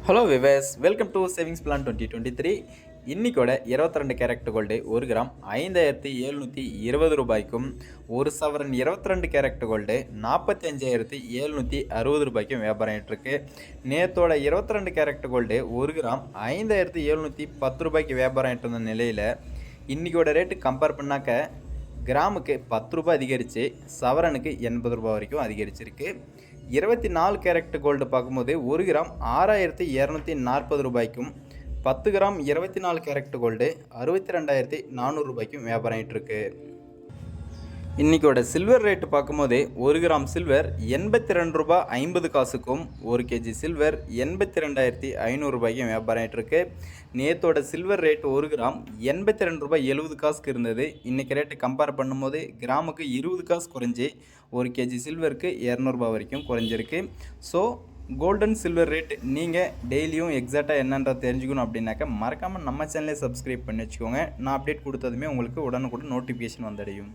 Hello விவேஸ், welcome to savings plan 2023. இன்னைக்கோட 22 carat gold 1 gram 5720 ரூபாய்க்கும், ஒரு சவரன் 22 கேரட் கோல்டு 45,760 ரூபாய்க்கும் வியாபாரம் ஆகிட்டுருக்கு. நேற்றோட 22 கேரட் கோல்டு 1 கிராம் 5,710 ரூபாய்க்கு வியாபாரம் ஆகிட்டு இருந்த நிலையில் இன்றைக்கோட ரேட்டு கம்பேர் பண்ணாக்க கிராமுக்கு 10 ரூபாய் அதிகரித்து சவரனுக்கு 80 ரூபாய் வரைக்கும் அதிகரிச்சிருக்கு. 24 கேரட் கோல்டு பார்க்கும்போது 1 கிராம் 6,240 ரூபாய்க்கும், 10 கிராம் 24 கேரட் கோல்டு 62,400 ரூபாய்க்கும் வியாபாரம் ஆகிட்டுருக்கு. இன்றைக்கோட சில்வர் ரேட்டு பார்க்கும்போது 1 கிராம் சில்வர் 82 ரூபாய் 50 காசுக்கும், 1 கேஜி சில்வர் 82,500 ரூபாய்க்கும் வியாபாரம் ஆகிட்டுருக்கு. நேற்றோட சில்வர் ரேட் 1 கிராம் 82 ரூபாய் 70 காசுக்கு இருந்தது. இன்றைக்கி ரேட்டு கம்பேர் பண்ணும்போது கிராமுக்கு 20 காசு குறைஞ்சி 1 கேஜி சில்வருக்கு 200 ரூபாய் வரைக்கும் குறைஞ்சிருக்கு. ஸோ கோல்டன் சில்வர் ரேட் நீங்கள் டெய்லியும் எக்ஸாக்டாக என்னன்றதை தெரிஞ்சுக்கணும் அப்படின்னாக்கா மறக்காமல் நம்ம சேனலை சப்ஸ்கிரைப் பண்ணி வச்சுக்கோங்க. நான் அப்டேட் கொடுத்ததுமே உங்களுக்கு உடனுக்குடன் நோட்டிஃபிகேஷன் வந்துடையும்.